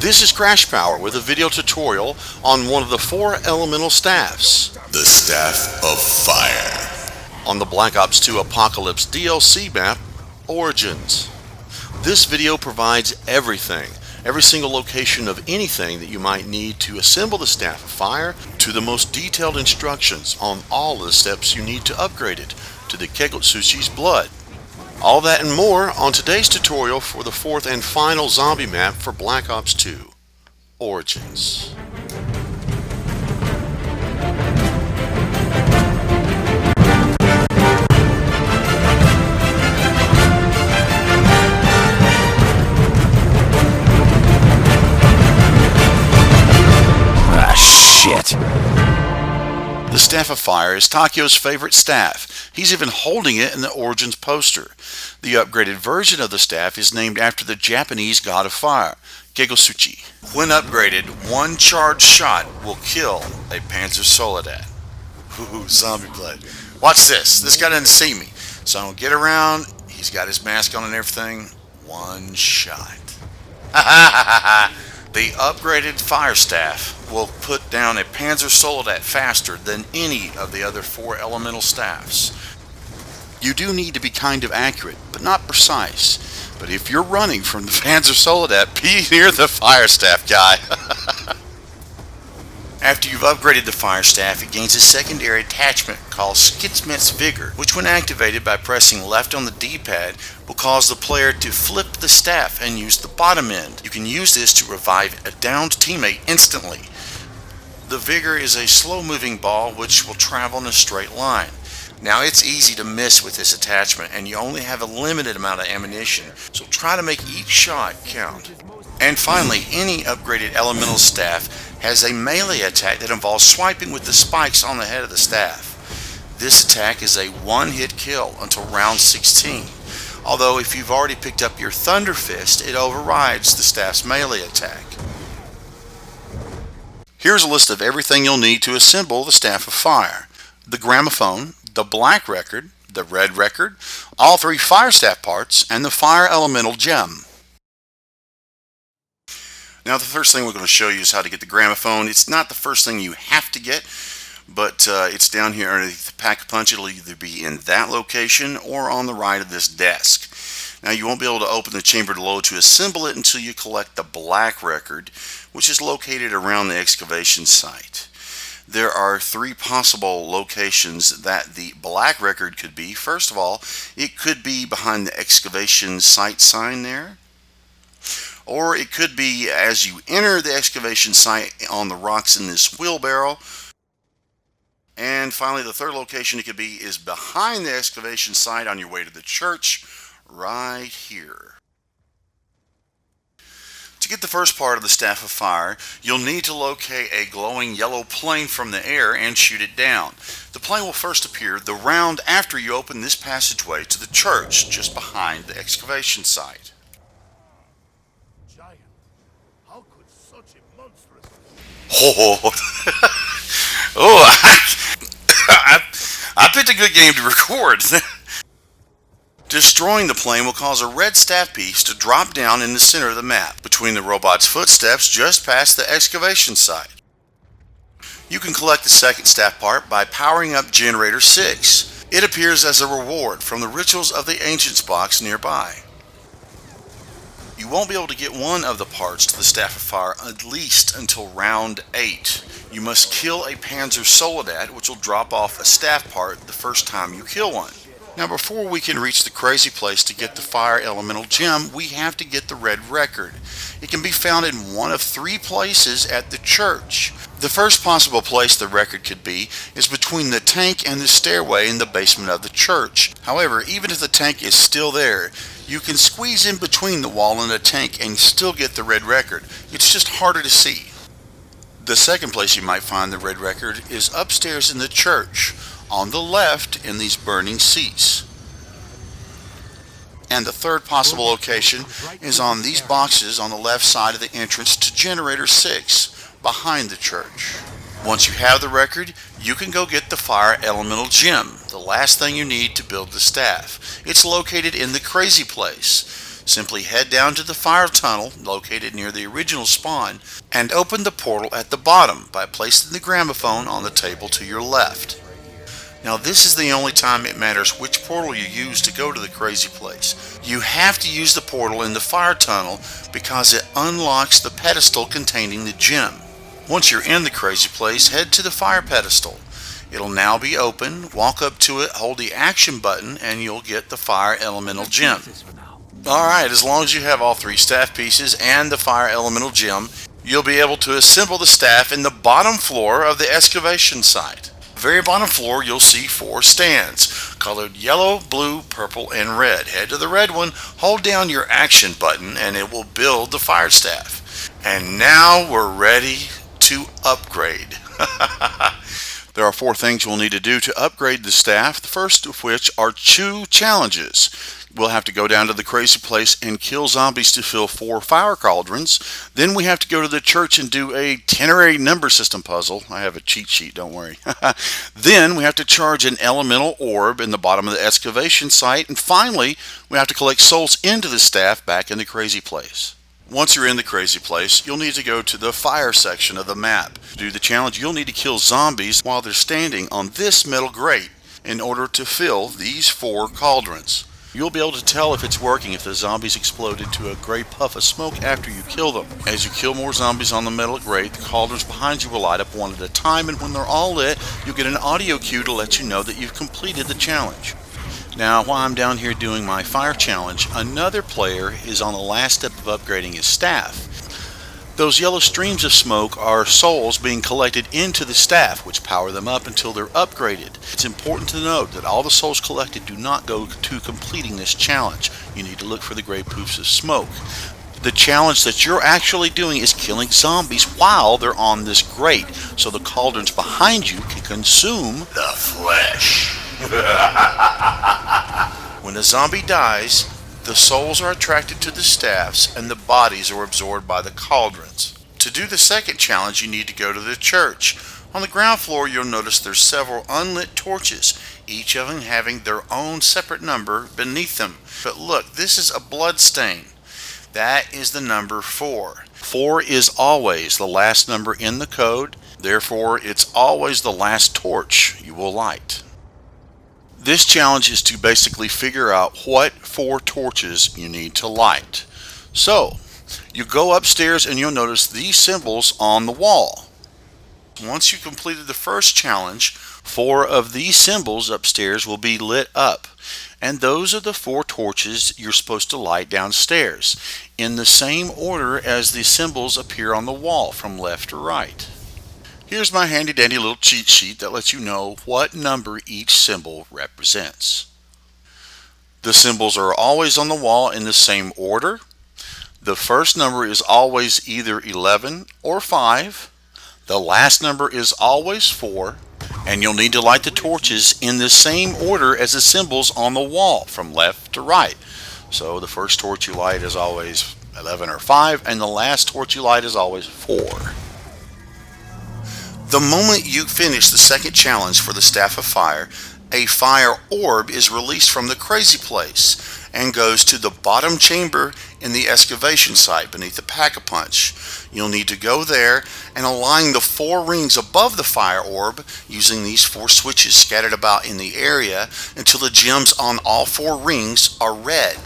This is Crash Power with a video tutorial on one of the 4 elemental staffs. The Staff of Fire. On the Black Ops 2 Apocalypse DLC map, Origins. This video provides everything, every single location of anything that you might need to assemble the Staff of Fire, to the most detailed instructions on all the steps you need to upgrade it to the Kagutsuchi's blood. All that and more on today's tutorial for the 4th and final zombie map for Black Ops 2, Origins. Shit. The Staff of Fire is Takio's favorite staff. He's even holding it in the Origins poster. The upgraded version of the staff is named after the Japanese god of fire, Kagutsuchi. When upgraded, one charged shot will kill a Panzer Soldat. Ooh, zombie blood. Watch this. This guy doesn't see me. So I'm going to get around. He's got his mask on and everything. One shot. The upgraded fire staff will put down a Panzer Soldat faster than any of the other 4 elemental staffs. You do need to be kind of accurate, but not precise. But if you're running from the Panzer Soldat, be near the fire staff guy. After you've upgraded the fire staff, it gains a secondary attachment called Skitsmet's Vigor, which when activated by pressing left on the D-pad will cause the player to flip the staff and use the bottom end. You can use this to revive a downed teammate instantly. The Vigor is a slow-moving ball which will travel in a straight line. Now it's easy to miss with this attachment and you only have a limited amount of ammunition, so try to make each shot count. And finally, any upgraded elemental staff has a melee attack that involves swiping with the spikes on the head of the staff. This attack is a one-hit kill until round 16. Although if you've already picked up your Thunder Fist, it overrides the staff's melee attack. Here's a list of everything you'll need to assemble the Staff of Fire. The gramophone, the black record, the red record, all 3 fire staff parts, and the fire elemental gem. Now the first thing we're going to show you is how to get the gramophone. It's not the first thing you have to get, but it's down here underneath the pack-a-punch. It'll either be in that location or on the right of this desk. Now you won't be able to open the chamber below to assemble it until you collect the black record, which is located around the excavation site. There are 3 possible locations that the black record could be. First of all, it could be behind the excavation site sign there. Or it could be as you enter the excavation site on the rocks in this wheelbarrow. And finally, the 3rd location it could be is behind the excavation site on your way to the church, right here. To get the first part of the Staff of Fire, you'll need to locate a glowing yellow plane from the air and shoot it down. The plane will first appear the round after you open this passageway to the church just behind the excavation site. Oh, I picked a good game to record. Destroying the plane will cause a red staff piece to drop down in the center of the map, between the robot's footsteps just past the excavation site. You can collect the second staff part by powering up Generator 6. It appears as a reward from the Rituals of the Ancients box nearby. You won't be able to get one of the parts to the Staff of Fire at least until round 8. You must kill a Panzer Soldat, which will drop off a staff part the first time you kill one. Now before we can reach the crazy place to get the fire elemental gem, we have to get the red record. It can be found in one of 3 places at the church. The first possible place the record could be is between the tank and the stairway in the basement of the church. However, even if the tank is still there, you can squeeze in between the wall and the tank and still get the red record. It's just harder to see. The second place you might find the red record is upstairs in the church, on the left in these burning seats. And the 3rd possible location is on these boxes on the left side of the entrance to Generator 6, behind the church. Once you have the record, you can go get the fire elemental gem, the last thing you need to build the staff. It's located in the crazy place. Simply head down to the fire tunnel located near the original spawn and open the portal at the bottom by placing the gramophone on the table to your left. Now this is the only time it matters which portal you use to go to the crazy place. You have to use the portal in the fire tunnel because it unlocks the pedestal containing the gem. Once you're in the crazy place, head to the fire pedestal. It'll now be open, walk up to it, hold the action button, and you'll get the fire elemental gem. Alright, as long as you have all 3 staff pieces and the fire elemental gem, you'll be able to assemble the staff in the bottom floor of the excavation site. Very bottom floor you'll see 4 stands colored yellow, blue, purple, and red. Head to the red one, hold down your action button, and it will build the fire staff. And now we're ready to upgrade. There are 4 things you'll need to do to upgrade the staff, the first of which are 2 challenges. We'll have to go down to the crazy place and kill zombies to fill 4 fire cauldrons. Then we have to go to the church and do a ternary number system puzzle. I have a cheat sheet, don't worry. Then we have to charge an elemental orb in the bottom of the excavation site. And finally, we have to collect souls into the staff back in the crazy place. Once you're in the crazy place, you'll need to go to the fire section of the map. To do the challenge, you'll need to kill zombies while they're standing on this metal grate in order to fill these 4 cauldrons. You'll be able to tell if it's working if the zombies explode into a gray puff of smoke after you kill them. As you kill more zombies on the metal grate, the cauldrons behind you will light up one at a time, and when they're all lit, you'll get an audio cue to let you know that you've completed the challenge. Now, while I'm down here doing my fire challenge, another player is on the last step of upgrading his staff. Those yellow streams of smoke are souls being collected into the staff, which power them up until they're upgraded. It's important to note that all the souls collected do not go to completing this challenge. You need to look for the gray poofs of smoke. The challenge that you're actually doing is killing zombies while they're on this grate, so the cauldrons behind you can consume the flesh. When a zombie dies, the souls are attracted to the staffs and the bodies are absorbed by the cauldrons. To do the second challenge, you need to go to the church. On the ground floor, you'll notice there's several unlit torches, each of them having their own separate number beneath them. But look, this is a blood stain. That is the number 4. 4 is always the last number in the code, therefore it's always the last torch you will light. This challenge is to basically figure out what 4 torches you need to light. So, you go upstairs and you'll notice these symbols on the wall. Once you completed the first challenge, 4 of these symbols upstairs will be lit up. And those are the 4 torches you're supposed to light downstairs, in the same order as the symbols appear on the wall from left to right. Here's my handy dandy little cheat sheet that lets you know what number each symbol represents. The symbols are always on the wall in the same order. The first number is always either 11 or 5. The last number is always 4. And you'll need to light the torches in the same order as the symbols on the wall from left to right. So the first torch you light is always 11 or 5, and the last torch you light is always 4. The moment you finish the second challenge for the Staff of Fire, a fire orb is released from the crazy place and goes to the bottom chamber in the excavation site beneath the Pack-a-Punch. You'll need to go there and align the 4 rings above the fire orb using these 4 switches scattered about in the area until the gems on all 4 rings are red.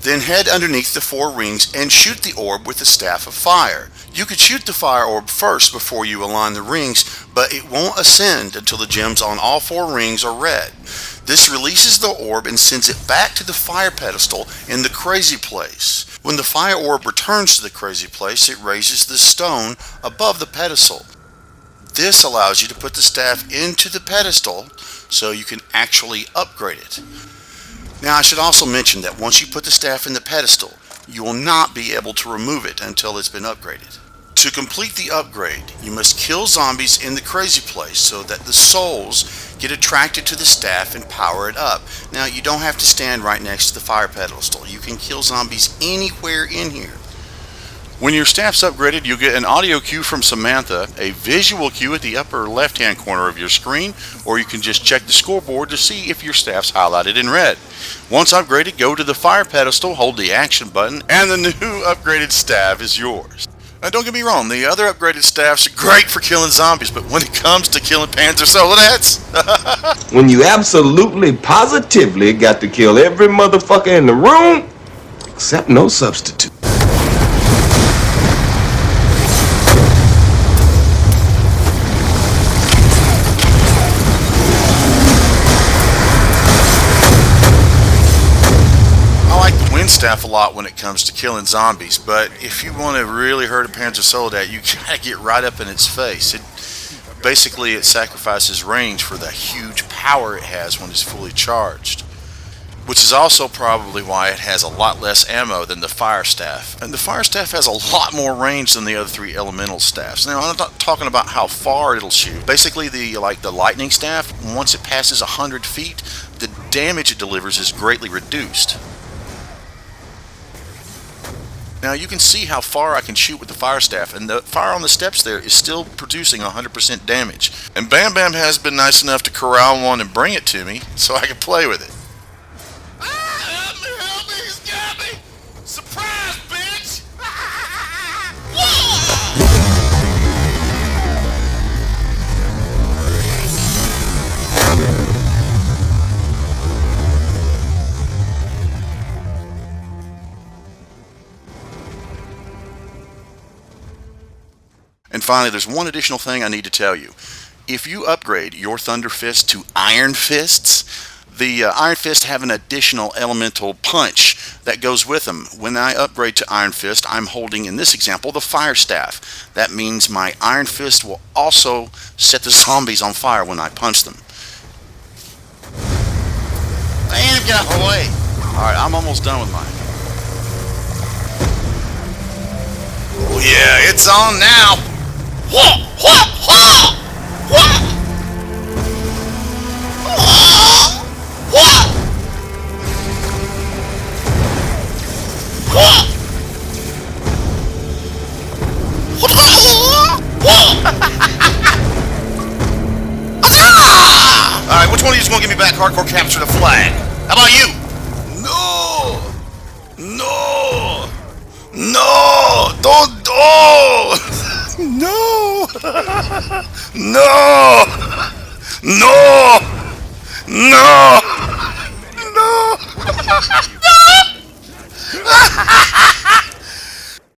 Then head underneath the 4 rings and shoot the orb with the Staff of Fire. You could shoot the fire orb first before you align the rings, but it won't ascend until the gems on all 4 rings are red. This releases the orb and sends it back to the fire pedestal in the crazy place. When the fire orb returns to the crazy place, it raises the stone above the pedestal. This allows you to put the staff into the pedestal so you can actually upgrade it. Now I should also mention that once you put the staff in the pedestal, you will not be able to remove it until it's been upgraded. To complete the upgrade, you must kill zombies in the crazy place so that the souls get attracted to the staff and power it up. Now you don't have to stand right next to the fire pedestal. You can kill zombies anywhere in here. When your staff's upgraded, you'll get an audio cue from Samantha, a visual cue at the upper left-hand corner of your screen, or you can just check the scoreboard to see if your staff's highlighted in red. Once upgraded, go to the fire pedestal, hold the action button, and the new upgraded staff is yours. Now, don't get me wrong, the other upgraded staffs are great for killing zombies, but when it comes to killing Panzer Soldads, when you absolutely, positively got to kill every motherfucker in the room, except no substitute. staff a lot when it comes to killing zombies, but if you want to really hurt a Panzer Soldat, you gotta get right up in its face. It sacrifices range for the huge power it has when it's fully charged, which is also probably why it has a lot less ammo than the fire staff. And the fire staff has a lot more range than the other three elemental staffs. Now, I'm not talking about how far it'll shoot. Basically, the lightning staff, once it passes 100 feet, the damage it delivers is greatly reduced. Now you can see how far I can shoot with the fire staff, and the fire on the steps there is still producing 100% damage. And Bam Bam has been nice enough to corral one and bring it to me so I can play with it. Help me, he's got me! Surprise, bitch! And finally, there's one additional thing I need to tell you. If you upgrade your Thunder Fist to Iron Fists, the Iron Fists have an additional elemental punch that goes with them. When I upgrade to Iron Fist, I'm holding, in this example, the Fire Staff. That means my Iron Fist will also set the zombies on fire when I punch them. Man, get out of the way! Alright, I'm almost done with mine. Oh yeah, it's on now! What? Alright, which one of you is going to give me back hardcore capture the flag? How about you? No! Don't! No! No!